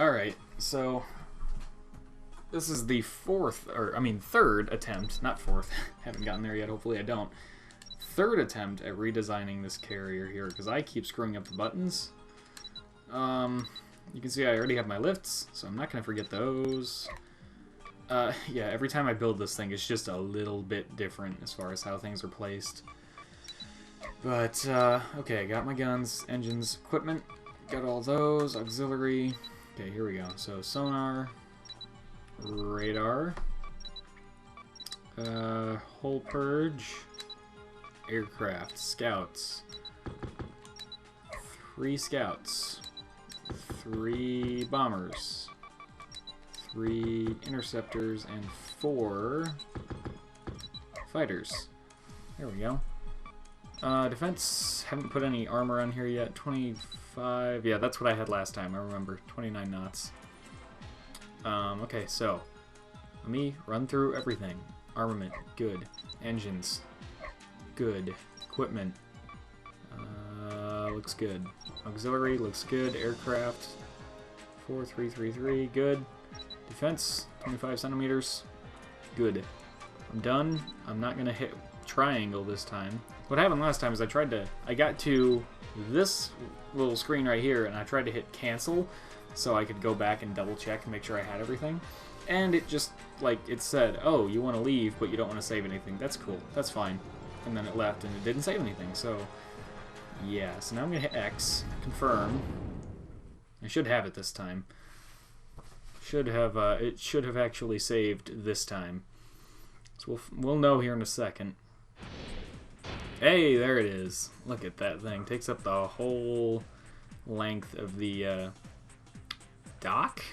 Alright, so this is the third attempt, not fourth, haven't gotten there yet, hopefully I don't. Third attempt at redesigning this carrier here, because I keep screwing up the buttons. You can see I already have my lifts, so I'm not going to forget those. Yeah, every time I build this thing, it's just a little bit different as far as how things are placed. But, okay, got my guns, engines, equipment, got all those, auxiliary. Okay, here we go. So, sonar, radar, hull purge, aircraft, scouts, 3 scouts, 3 bombers, 3 interceptors, and 4 fighters. There we go. Defense, haven't put any armor on here yet. 25, yeah, that's what I had last time, I remember. 29 knots. Okay, so, let me run through everything. Armament, good. Engines, good. Equipment, looks good. Auxiliary, looks good. Aircraft, 4333, good. Defense, 25 centimeters, good. I'm done. I'm not gonna hit triangle this time. What happened last time is I got to this little screen right here, and I tried to hit cancel so I could go back and double check and make sure I had everything. And it just, like, it said, oh, you want to leave, but you don't want to save anything. That's cool. That's fine. And then it left, and it didn't save anything, so yeah. So now I'm going to hit X, confirm. I should have it this time. It should have actually saved this time. So we'll know here in a second. Hey, there it is. Look at that thing. Takes up the whole length of the dock.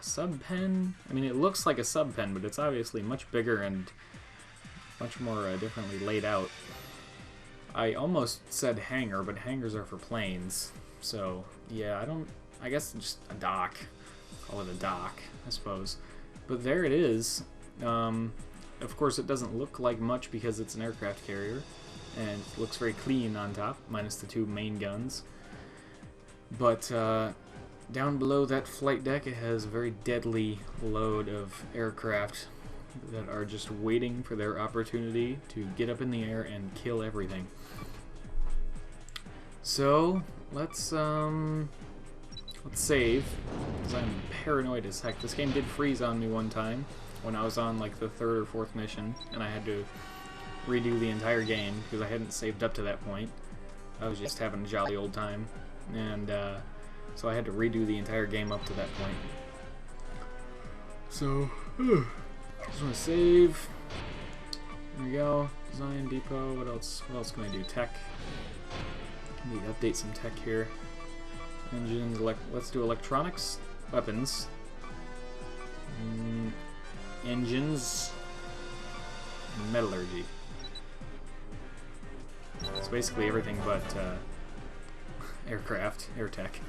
Sub-pen. I mean, it looks like a sub-pen, but it's obviously much bigger and much more differently laid out. I almost said hangar, but hangars are for planes. So, yeah, I guess just a dock. Call it a dock, I suppose. But there it is. Of course, it doesn't look like much because it's an aircraft carrier, and it looks very clean on top, minus the 2 main guns. But down below that flight deck, it has a very deadly load of aircraft that are just waiting for their opportunity to get up in the air and kill everything. So let's save, because I'm paranoid as heck. This game did freeze on me one time when I was on like the 3rd or 4th mission, and I had to redo the entire game because I hadn't saved up to that point. I was just having a jolly old time, and so I had to redo the entire game up to that point. So, just want to save. There we go. Design depot. What else? What else can I do? Tech. Need to update some tech here. Engines. Let's do electronics. Weapons. Engines. Metallurgy. It's basically everything but aircraft, air tech.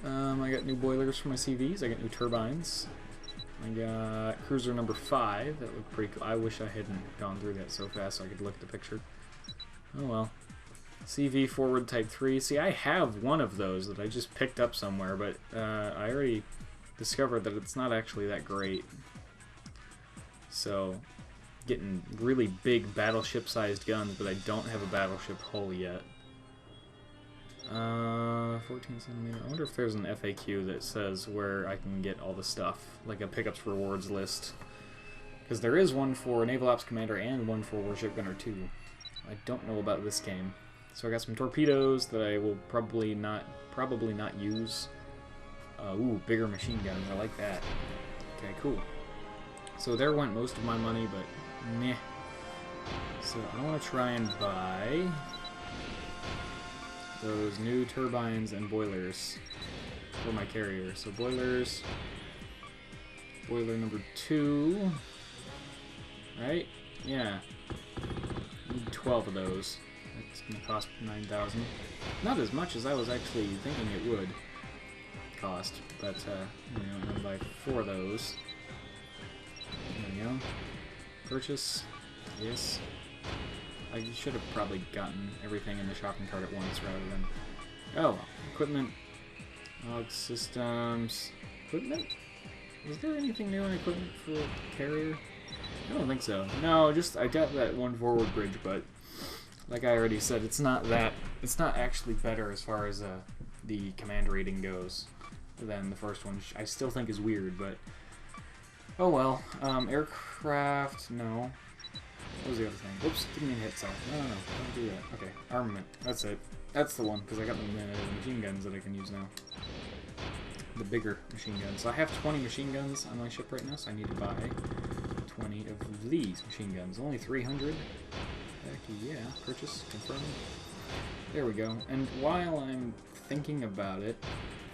I got new boilers for my CVs. I got new turbines. I got cruiser number 5. That looked pretty cool. I wish I hadn't gone through that so fast so I could look at the picture. Oh well. CV forward type 3. See, I have one of those that I just picked up somewhere, but I already discovered that it's not actually that great. So, getting really big battleship-sized guns, but I don't have a battleship hull yet. 14 centimeter. I wonder if there's an FAQ that says where I can get all the stuff, like a pickups rewards list. Because there is one for Naval Ops Commander and one for Warship Gunner 2. I don't know about this game. So I got some torpedoes that I will probably not use. Ooh, bigger machine guns. I like that. Okay, cool. So there went most of my money, but meh. So I want to try and buy those new turbines and boilers for my carrier. So boilers, boiler number 2, right? Yeah, need 12 of those. That's gonna cost 9,000. Not as much as I was actually thinking it would cost, but you know, I'm gonna buy 4 of those. There we go. Purchase, yes. I should have probably gotten everything in the shopping cart at once rather than... Oh, equipment. Log systems. Equipment? Is there anything new in equipment for the carrier? I don't think so. No, just I got that one forward bridge, but like I already said, it's not actually better as far as the command rating goes than the first one. I still think is weird, but oh well. Aircraft, no. What was the other thing? Whoops, didn't mean to hit self. No, don't do that. Okay, armament. That's it. That's the one, because I got the machine guns that I can use now. The bigger machine guns. So I have 20 machine guns on my ship right now, so I need to buy 20 of these machine guns. Only 300. Heck yeah. Purchase, confirm. There we go. And while I'm thinking about it,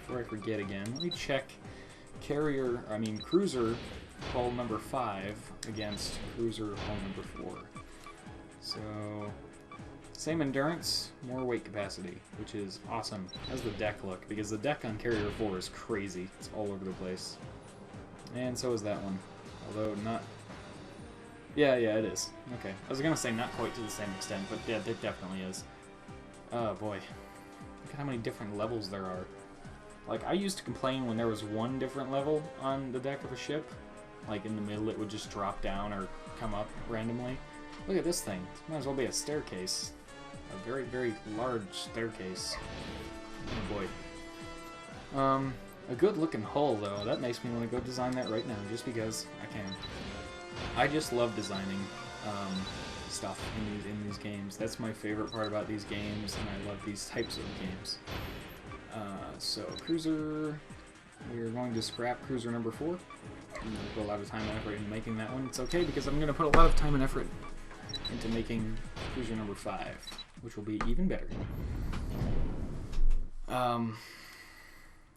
before I forget again, let me check cruiser hull number 5 against cruiser hull number 4. So, same endurance, more weight capacity, which is awesome. How's the deck look? Because the deck on Carrier 4 is crazy. It's all over the place. And so is that one. Although not... Yeah, it is. Okay. I was going to say not quite to the same extent, but yeah, it definitely is. Oh boy. Look at how many different levels there are. Like, I used to complain when there was one different level on the deck of a ship. Like, in the middle it would just drop down or come up randomly. Look at this thing. It might as well be a staircase. A very, very large staircase. Oh boy. A good looking hull though. That makes me want to go design that right now, just because I can. I just love designing stuff in these games. That's my favorite part about these games, and I love these types of games. So cruiser, we're going to scrap cruiser number 4. I'm going to put a lot of time and effort into making that one. It's okay because I'm going to put a lot of time and effort into making cruiser number 5, which will be even better.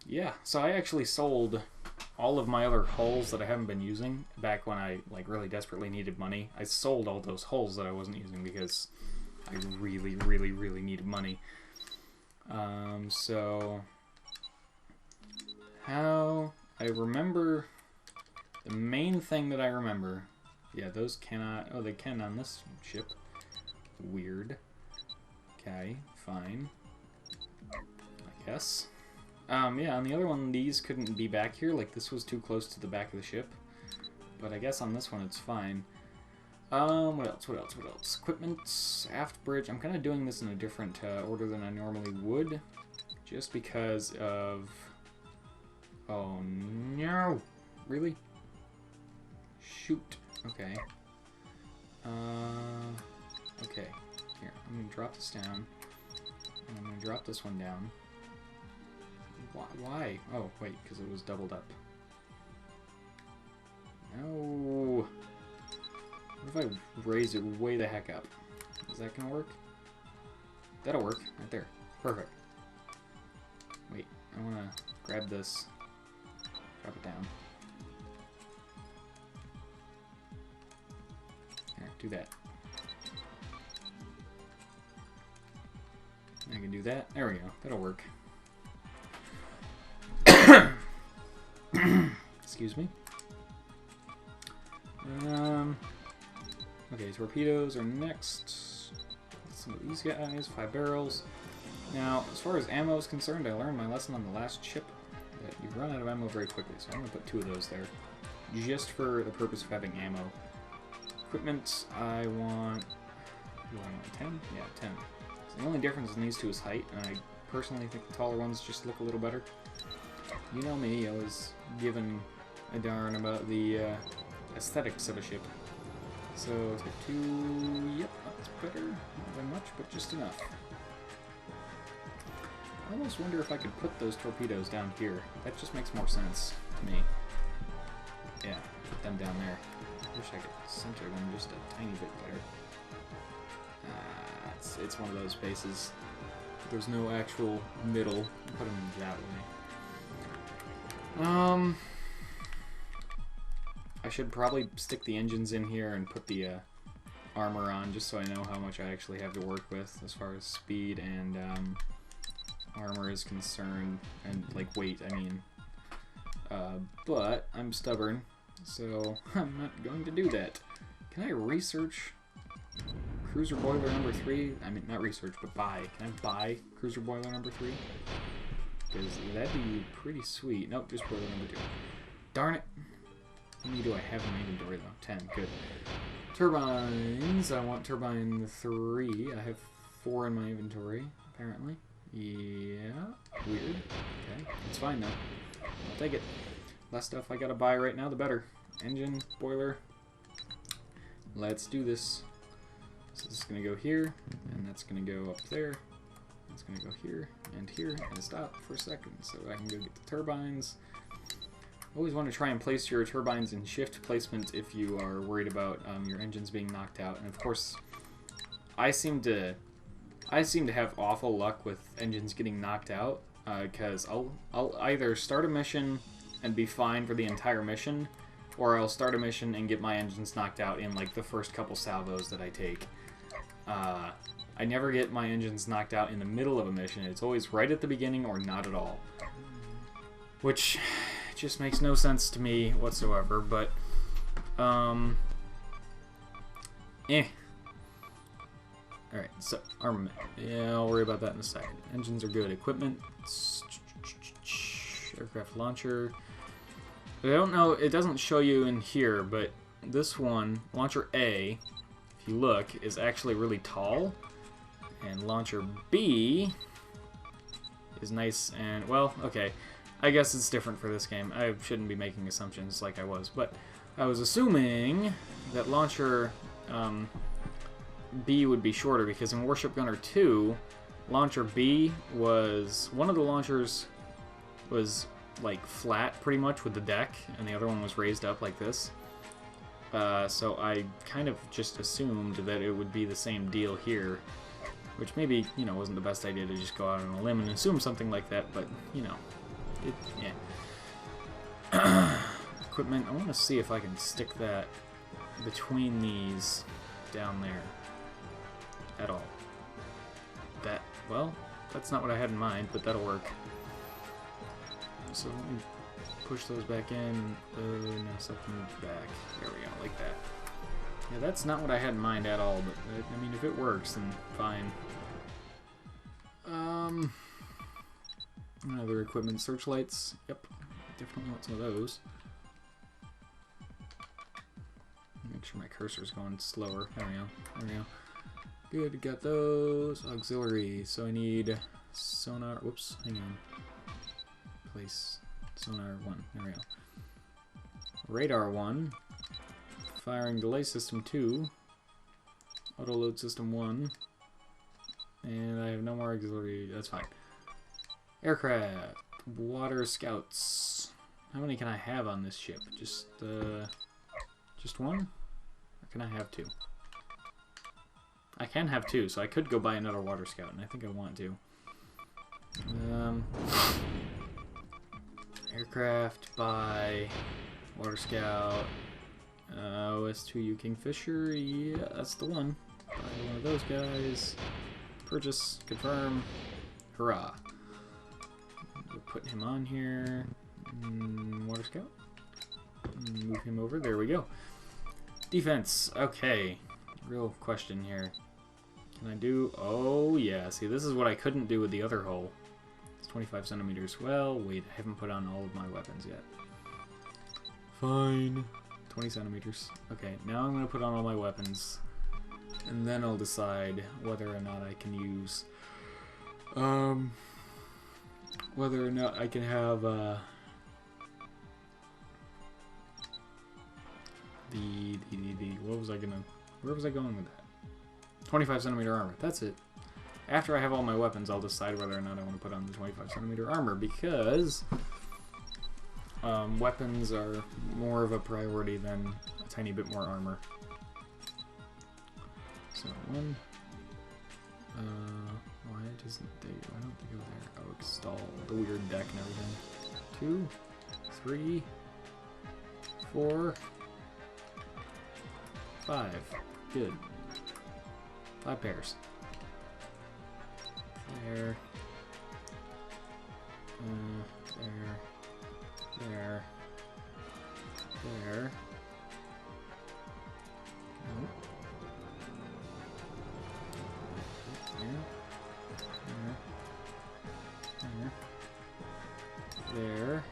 Yeah, so I actually sold all of my other hulls that I haven't been using back when I like really desperately needed money. I sold all those hulls that I wasn't using because I really, really, really needed money. So how I remember the main thing that I remember, yeah, those cannot, oh, they can on this ship. Weird. Okay, fine. I guess. Yeah, on the other one, these couldn't be back here. Like, this was too close to the back of the ship. But I guess on this one, it's fine. What else? Equipment, aft bridge. I'm kind of doing this in a different order than I normally would. Just because of... Oh, no! Really? Shoot. Okay. Okay. Here, I'm going to drop this down. And I'm going to drop this one down. Why? Oh, wait, because it was doubled up. No! What if I raise it way the heck up? Is that gonna work? That'll work, right there. Perfect. Wait, I wanna grab this. Drop it down. There, do that. I can do that. There we go. That'll work. Excuse me. Okay, torpedoes are next. Some of these guys, 5 barrels. Now, as far as ammo is concerned, I learned my lesson on the last ship that you run out of ammo very quickly, so I'm going to put 2 of those there, just for the purpose of having ammo. Equipment, I want... Do I want 10? Yeah, 10. So the only difference in these 2 is height, and I personally think the taller ones just look a little better. You know me, I was given a darn about the aesthetics of a ship. So, type 2, yep, that's better. Not very much, but just enough. I almost wonder if I could put those torpedoes down here. That just makes more sense to me. Yeah, put them down there. I wish I could center them just a tiny bit better. It's one of those spaces. There's no actual middle. Put them that way. I should probably stick the engines in here and put the armor on just so I know how much I actually have to work with as far as speed and armor is concerned, and like weight, I mean. But I'm stubborn, so I'm not going to do that. Can I research cruiser boiler number 3? I mean, not research, but buy. Can I buy cruiser boiler number 3? because that'd be pretty sweet. Nope, just boiler number 2. Darn it. How many do I have in my inventory, though? 10. Good. Turbines. I want turbine 3. I have 4 in my inventory, apparently. Yeah. Weird. Okay. It's fine, though. I'll take it. Less stuff I gotta buy right now, the better. Engine, boiler. Let's do this. So this is gonna go here, and that's gonna go up there. It's gonna go here, and stop for a second, so I can go get the turbines. Always want to try and place your turbines in shift placement if you are worried about your engines being knocked out. And of course, I seem to have awful luck with engines getting knocked out, because I'll either start a mission and be fine for the entire mission, or I'll start a mission and get my engines knocked out in like the first couple salvos that I take. I never get my engines knocked out in the middle of a mission. It's always right at the beginning or not at all, which just makes no sense to me whatsoever. But Alright, so armament. Yeah, I'll worry about that in a second. Engines are good. Equipment. Aircraft launcher. I don't know, it doesn't show you in here, but this one, launcher A, if you look, is actually really tall. And launcher B is nice and, well, okay. I guess it's different for this game. I shouldn't be making assumptions like I was, but I was assuming that launcher B would be shorter, because in Warship Gunner 2, launcher B was, one of the launchers was like flat pretty much with the deck, and the other one was raised up like this. So I kind of just assumed that it would be the same deal here, which maybe, you know, wasn't the best idea to just go out on a limb and assume something like that, but, you know, yeah. Equipment, I want to see if I can stick that between these down there at all. That, well, that's not what I had in mind, but that'll work. So let me push those back in. Now something back. There we go, like that. Yeah, that's not what I had in mind at all, but I mean, if it works, then fine. Other equipment, searchlights. Yep, definitely want some of those. Make sure my cursor's going slower. There we go. There we go. Good, got those. Auxiliary. So I need sonar. Whoops, hang on. Place sonar 1. There we go. Radar 1. Firing delay system 2. Auto load system 1. And I have no more auxiliary. That's fine. Aircraft. Water scouts. How many can I have on this ship? Just one? Or can I have 2? I can have 2, so I could go buy another water scout, and I think I want to. Aircraft, buy, water scout, OS2U Kingfisher, yeah, that's the one. Buy one of those guys, purchase, confirm, hurrah. We'll put him on here, water scout, move him over, there we go. Defense, okay, real question here. Can I do, oh yeah, see this is what I couldn't do with the other hull. 25 centimeters. Well, wait, I haven't put on all of my weapons yet. Fine. 20 centimeters. Okay, now I'm going to put on all my weapons. And then I'll decide whether or not I can use... whether or not I can have, what was I gonna... Where was I going with that? 25 centimeter armor. That's it. After I have all my weapons, I'll decide whether or not I want to put on the 25 centimeter armor, because weapons are more of a priority than a tiny bit more armor. So one, why doesn't they? Why don't they go there? Oh, install the weird deck and everything. 2, 3, 4, 5. Good. 5 pairs. There. There. There. Nope. There. There. There. there.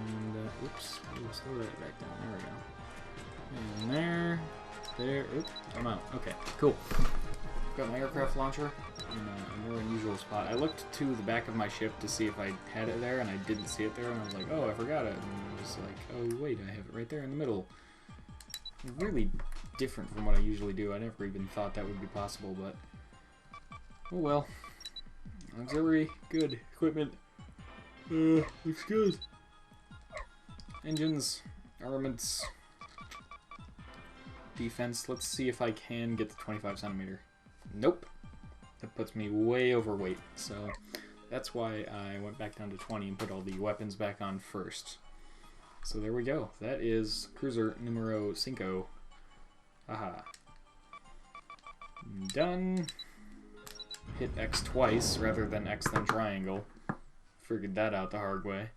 And, oops, slow that back down. There we go. And there. There. Oops, I'm out. Okay, cool. Got my aircraft launcher in a more unusual spot. I looked to the back of my ship to see if I had it there, and I didn't see it there, and I was like, oh, I forgot it. And I was like, oh, wait, I have it right there in the middle. Really different from what I usually do. I never even thought that would be possible, but oh well. Auxiliary, good. Equipment, looks good. Engines, armaments, defense. Let's see if I can get the 25 centimeter. Nope. That puts me way overweight, so that's why I went back down to 20 and put all the weapons back on first. So there we go. That is cruiser numero 5. Haha. Done. Hit X twice rather than X then triangle. Figured that out the hard way.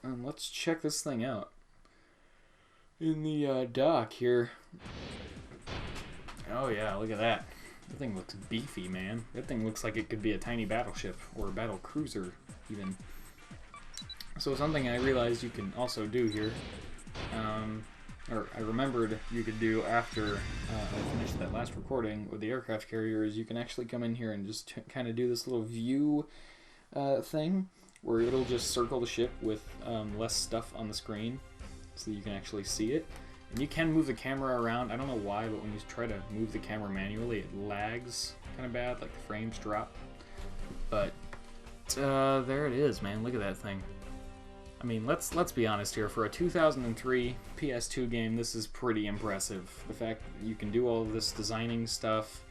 Let's check this thing out. In the dock here. Oh yeah, look at that. That thing looks beefy, man. That thing looks like it could be a tiny battleship or a battle cruiser even. So something I realized you can also do here, or I remembered you could do after I finished that last recording with the aircraft carrier, is you can actually come in here and just kind of do this little view thing where it'll just circle the ship with less stuff on the screen so that you can actually see it. And you can move the camera around. I don't know why, but when you try to move the camera manually, it lags kind of bad, like the frames drop. But there it is, man. Look at that thing. I mean, let's be honest here. For a 2003 PS2 game, this is pretty impressive. The fact that you can do all of this designing stuff,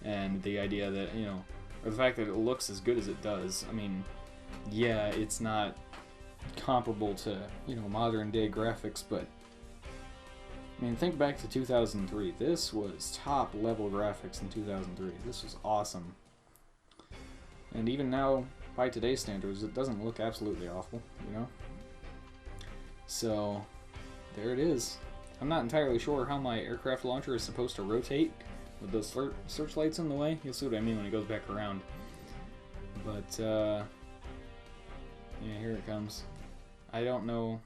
and the idea that, you know, or the fact that it looks as good as it does. I mean, yeah, it's not comparable to, you know, modern day graphics, but I mean, think back to 2003. This was top level graphics in 2003. This was awesome. And even now, by today's standards, it doesn't look absolutely awful, you know? So, there it is. I'm not entirely sure how my aircraft launcher is supposed to rotate with those searchlights in the way. You'll see what I mean when it goes back around. But, yeah, here it comes. I don't know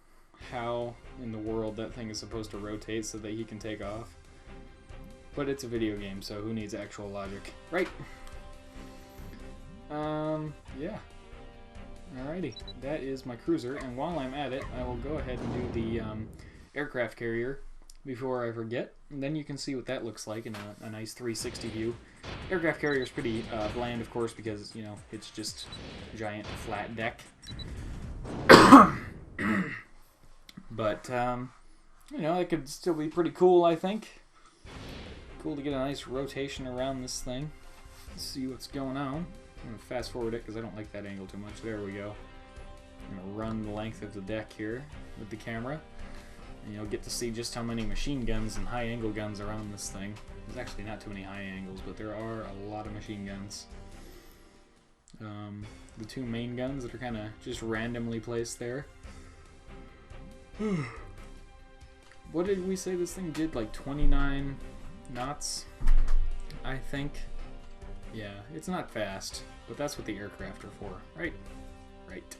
how in the world that thing is supposed to rotate so that he can take off. But it's a video game, so who needs actual logic? Right! Yeah. Alrighty, that is my cruiser, and while I'm at it, I will go ahead and do the aircraft carrier before I forget, and then you can see what that looks like in a nice 360 view. Aircraft carrier is pretty bland, of course, because, you know, it's just a giant flat deck. But, you know, it could still be pretty cool, I think. Cool to get a nice rotation around this thing. Let's see what's going on. I'm going to fast forward it because I don't like that angle too much. There we go. I'm going to run the length of the deck here with the camera. And you'll get to see just how many machine guns and high angle guns are on this thing. There's actually not too many high angles, but there are a lot of machine guns. The two main guns that are kind of just randomly placed there. What did we say this thing did? Like 29 knots, I think. Yeah, it's not fast, but that's what the aircraft are for, right? Right.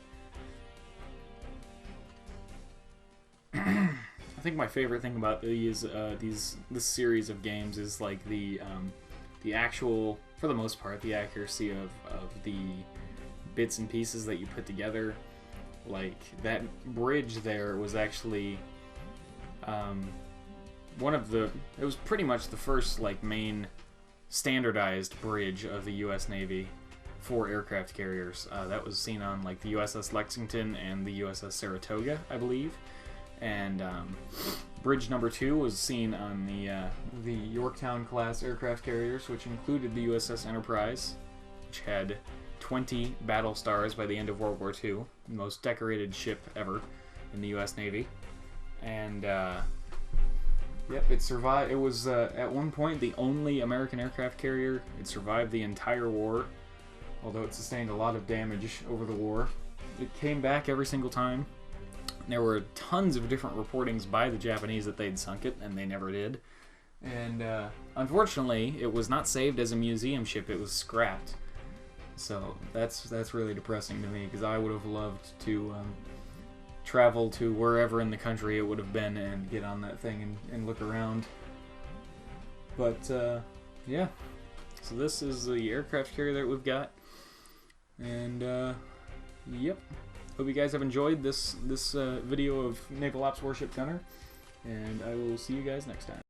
I think my favorite thing about this series of games is like the actual, for the most part, the accuracy of the bits and pieces that you put together. Like that bridge there was actually it was pretty much the first like main standardized bridge of the U.S. Navy for aircraft carriers. That was seen on like the USS Lexington and the USS Saratoga, I believe. And bridge number 2 was seen on the Yorktown class aircraft carriers, which included the USS Enterprise, which had 20 battle stars by the end of World War II, the most decorated ship ever in the U.S. Navy. And yep, it survived. It was at one point the only American aircraft carrier. It survived the entire war, although it sustained a lot of damage over the war. It came back every single time. There were tons of different reportings by the Japanese that they'd sunk it, and they never did. And unfortunately, it was not saved as a museum ship. It was scrapped. So that's really depressing to me, because I would have loved to travel to wherever in the country it would have been and get on that thing and look around. But yeah, so this is the aircraft carrier that we've got, and yep. Hope you guys have enjoyed this video of Naval Ops Warship Gunner, and I will see you guys next time.